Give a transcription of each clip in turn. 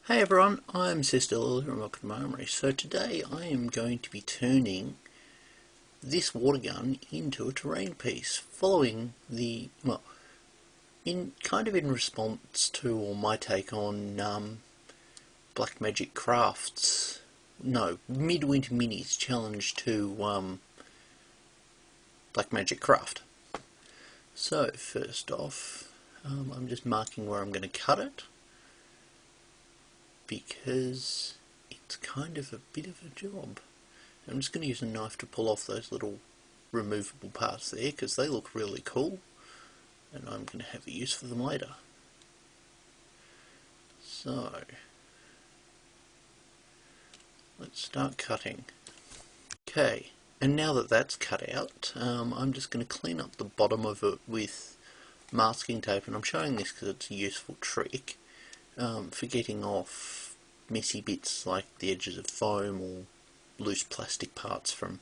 Hey everyone, I'm Sister Lily and welcome to my armory. So today I am going to be turning this water gun into a terrain piece, following in response to, or my take on Black Magic Craft's, Midwinter Minis challenge to Black Magic Craft. So first off, I'm just marking where I'm going to cut it, because it's kind of a bit of a job. I'm just going to use a knife to pull off those little removable parts there because they look really cool and I'm going to have a use for them later. So let's start cutting. Okay, and now that that's cut out, I'm just going to clean up the bottom of it with masking tape, and I'm showing this because it's a useful trick for getting off messy bits like the edges of foam or loose plastic parts from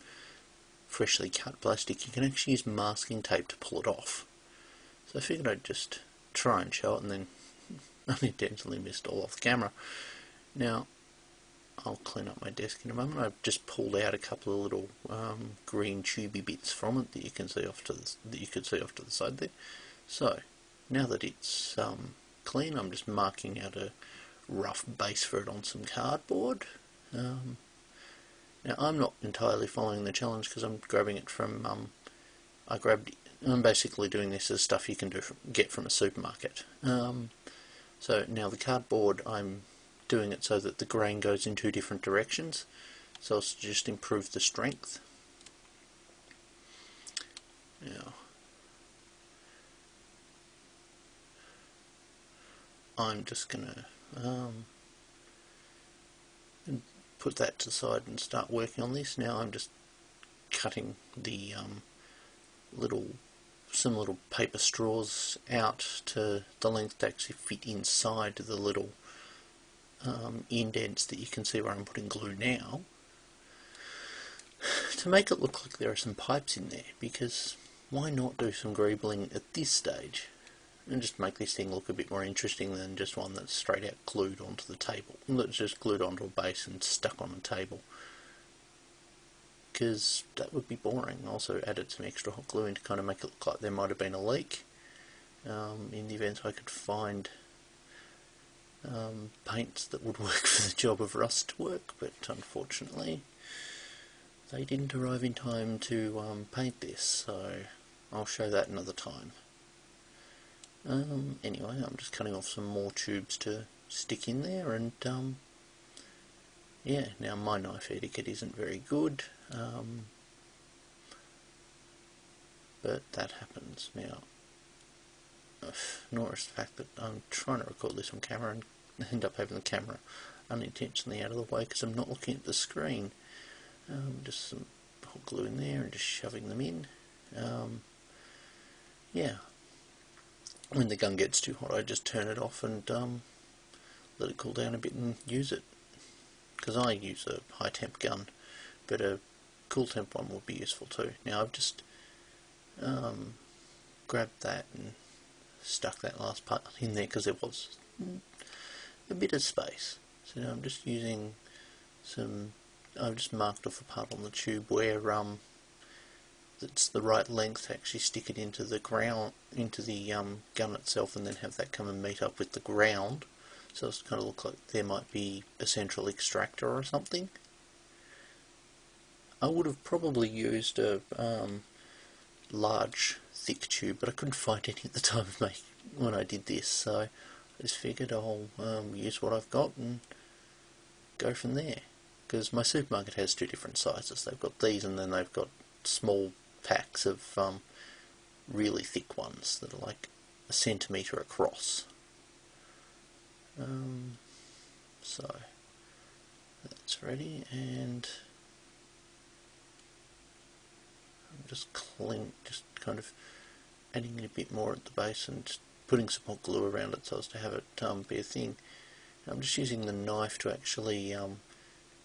freshly cut plastic. You can actually use masking tape to pull it off. So I figured I'd just try and show it, and then unintentionally missed all off the camera. Now I'll clean up my desk in a moment. I've just pulled out a couple of little green tubey bits from it that you can see off to the side there. So now that it's clean, I'm just marking out a rough base for it on some cardboard. Now I'm not entirely following the challenge because I'm grabbing it from I'm basically doing this as stuff you can get from a supermarket. So now the cardboard, I'm doing it so that the grain goes in two different directions, so as to just improve the strength. Now I'm just going to put that to the side and start working on this. Now I'm just cutting the some little paper straws out to the length to actually fit inside the little indents that you can see where I'm putting glue now, to make it look like there are some pipes in there, because why not do some greebling at this stage and just make this thing look a bit more interesting than just one that's straight out glued onto the table, that's just glued onto a base and stuck on a table, because that would be boring. Also added some extra hot glue in to kind of make it look like there might have been a leak, in the event I could find paints that would work for the job of rust to work, but unfortunately they didn't arrive in time to paint this, so I'll show that another time. Anyway, I'm just cutting off some more tubes to stick in there, and yeah, now my knife etiquette isn't very good, but that happens. Now, nor is the fact that I'm trying to record this on camera and end up having the camera unintentionally out of the way because I'm not looking at the screen. Just some hot glue in there and just shoving them in. Yeah. When the gun gets too hot, I just turn it off and let it cool down a bit and use it. Because I use a high temp gun, but a cool temp one would be useful too. Now I've just grabbed that and stuck that last part in there because there was a bit of space. So now I'm just using I've just marked off a part on the tube where that's the right length to actually stick it into the ground, into the gun itself, and then have that come and meet up with the ground, so it's kind of look like there might be a central extractor or something. I would have probably used a large thick tube, but I couldn't find any at the time of when I did this, so I just figured I'll use what I've got and go from there, because my supermarket has two different sizes. They've got these, and then they've got small packs of really thick ones that are like a centimetre across. So that's ready, and I'm just kind of adding a bit more at the base and just putting some hot glue around it so as to have it be a thing. I'm just using the knife to actually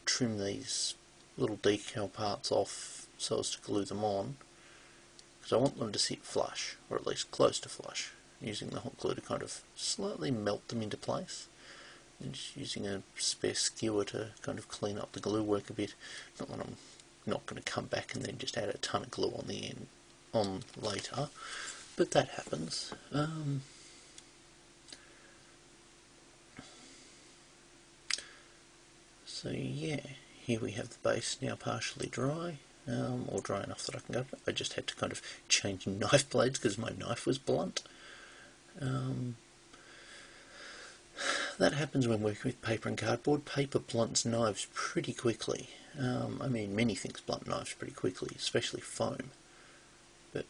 trim these little decal parts off so as to glue them on, because I want them to sit flush, or at least close to flush, using the hot glue to kind of slightly melt them into place. And just using a spare skewer to kind of clean up the glue work a bit. Not that I'm not going to come back and then just add a ton of glue on the end later, but that happens. So yeah, here we have the base now partially dry, or dry enough that I can go. I just had to kind of change knife blades because my knife was blunt. That happens when working with paper and cardboard. Paper blunts knives pretty quickly. I mean, many things blunt knives pretty quickly, especially foam. But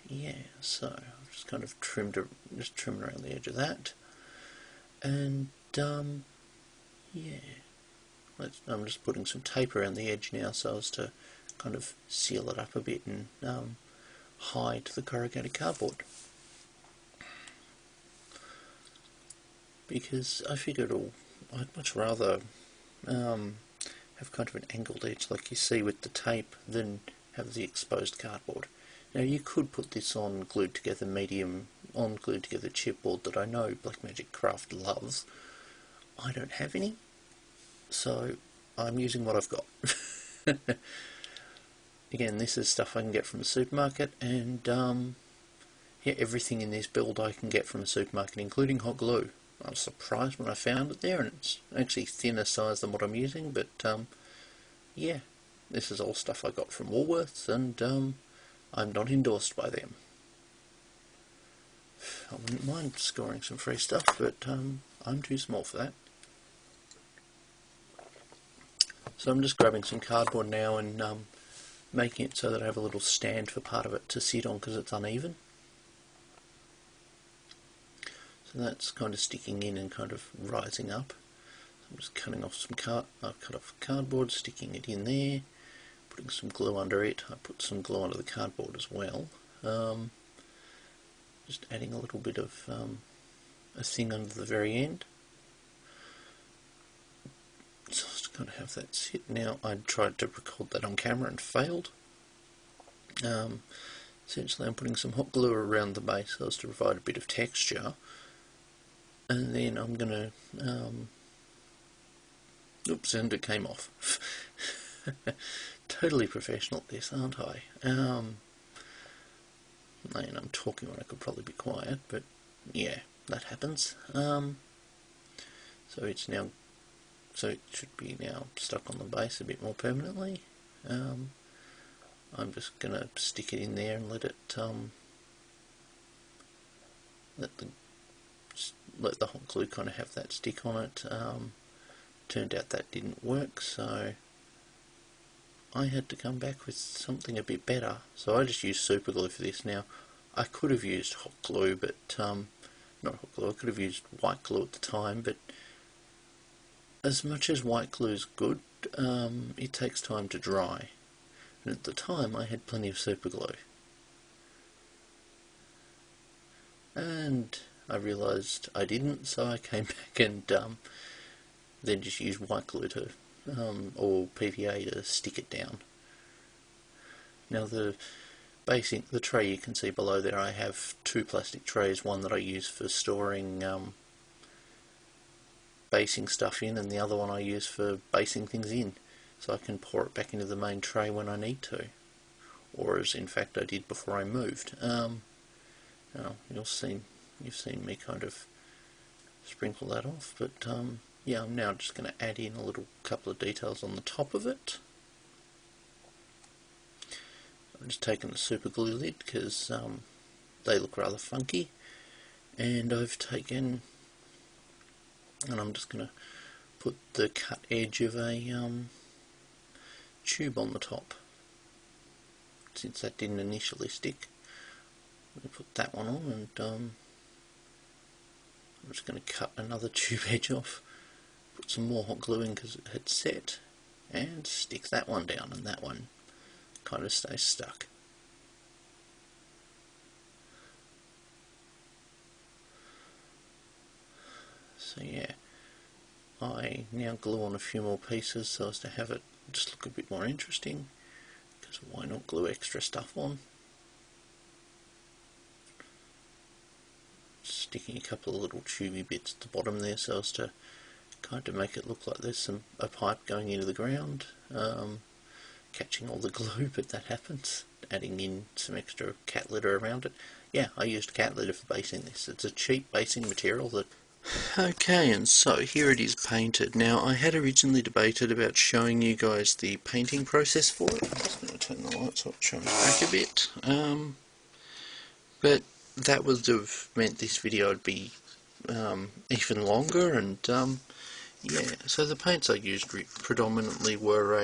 yeah, so I've just kind of trimmed around the edge of that, and yeah, I'm just putting some tape around the edge now so as to kind of seal it up a bit and hide the corrugated cardboard. Because I figured I'd much rather have kind of an angled edge like you see with the tape than have the exposed cardboard. Now you could put this on glued together chipboard that I know Blackmagic Craft loves. I don't have any, so I'm using what I've got. Again, this is stuff I can get from the supermarket, and yeah, everything in this build I can get from a supermarket, including hot glue. I was surprised when I found it there, and it's actually thinner size than what I'm using, but yeah, this is all stuff I got from Woolworths, and I'm not endorsed by them. I wouldn't mind scoring some free stuff, but I'm too small for that. So I'm just grabbing some cardboard now and making it so that I have a little stand for part of it to sit on because it's uneven. So that's kind of sticking in and kind of rising up. I'm just cutting off some I've cut off cardboard, sticking it in there, putting some glue under it. I put some glue under the cardboard as well. Just adding a little bit of a thing under the very end. So just kind of have that sit. Now I tried to record that on camera and failed. Essentially I'm putting some hot glue around the base so as to provide a bit of texture. And then I'm going to, oops, and it came off. Totally professional at this, aren't I? And I'm talking when I could probably be quiet, but yeah, that happens. So it should be now stuck on the base a bit more permanently. I'm just going to stick it in there and let the hot glue kind of have that stick on it. Turned out that didn't work, so I had to come back with something a bit better. So I just used super glue for this. Now I could have used hot glue, but not hot glue, I could have used white glue at the time, but as much as white glue is good, it takes time to dry, and at the time I had plenty of super glue. And I realised I didn't, so I came back and then just used white glue to, or PVA to stick it down. Now the tray you can see below there, I have two plastic trays, one that I use for storing basing stuff in, and the other one I use for basing things in, so I can pour it back into the main tray when I need to, or as in fact I did before I moved. You've seen me kind of sprinkle that off, but yeah, I'm now just going to add in a little couple of details on the top of it. I'm just taking the super glue lid because they look rather funky, and I'm just going to put the cut edge of a tube on the top, since that didn't initially stick. I'm going to put that one on, and I'm just going to cut another tube edge off, put some more hot glue in because it had set, and stick that one down, and that one kind of stays stuck. So yeah, I now glue on a few more pieces so as to have it just look a bit more interesting, because why not glue extra stuff on? Sticking a couple of little tubey bits at the bottom there so as to kind of make it look like there's a pipe going into the ground, catching all the glue, but that happens. Adding in some extra cat litter around it. Yeah, I used cat litter for basing this. It's a cheap basing material that... Okay, and so here it is painted. Now, I had originally debated about showing you guys the painting process for it. I'm just going to turn the light so it shines back a bit. But that would have meant this video would be even longer, and yeah, so the paints I used predominantly were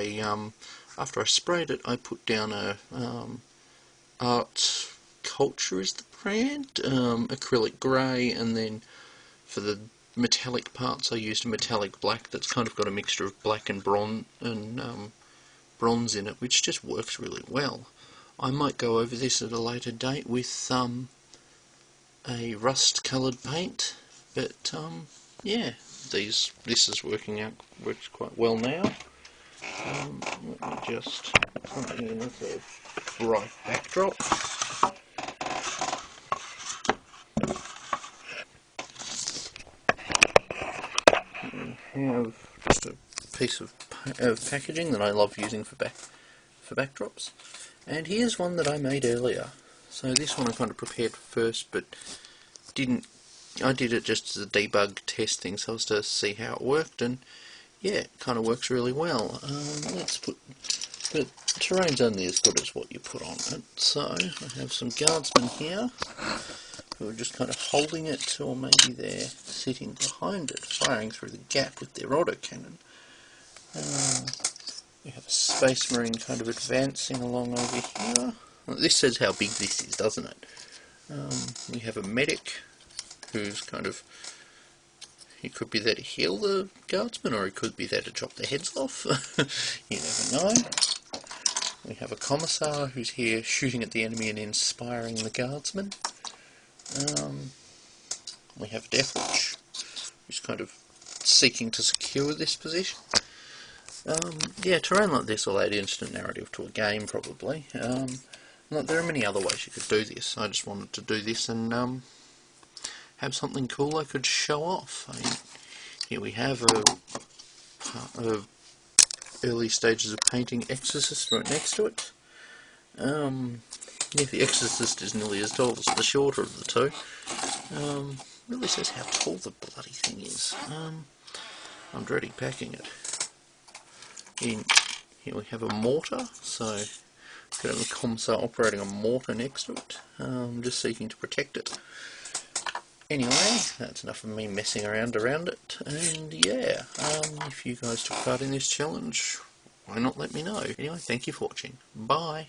after I sprayed it, I put down a Art Culture is the brand, acrylic grey, and then for the metallic parts I used a metallic black that's kind of got a mixture of black and bronze in it, which just works really well. I might go over this at a later date with a rust coloured paint, but yeah, this is works quite well now. Let me just come in with a bright backdrop. I have just a piece of packaging that I love using for backdrops, and here's one that I made earlier. So this one I kind of prepared first, but I did it just as a debug test thing, so as to see how it worked, and yeah, it kind of works really well. But terrain's only as good as what you put on it. So I have some guardsmen here who are just kind of holding it, or maybe they're sitting behind it, firing through the gap with their autocannon. We have a space marine kind of advancing along over here. Well, this says how big this is, doesn't it? We have a medic who's kind of... He could be there to heal the guardsmen, or he could be there to chop their heads off. You never know. We have a commissar who's here shooting at the enemy and inspiring the guardsmen. We have Deathwatch, who's kind of seeking to secure this position. Yeah, terrain like this will add instant narrative to a game, probably. Look, there are many other ways you could do this. I just wanted to do this and have something cool I could show off. I mean, here we have a early stages of painting Exorcist right next to it. Yeah, the Exorcist is nearly as tall as the shorter of the two. Really says how tall the bloody thing is. I'm dreading packing it. Here we have a mortar, so got a commissar operating a mortar next to it, just seeking to protect it. Anyway, that's enough of me messing around it, and yeah, if you guys took part in this challenge, why not let me know? Anyway, thank you for watching. Bye!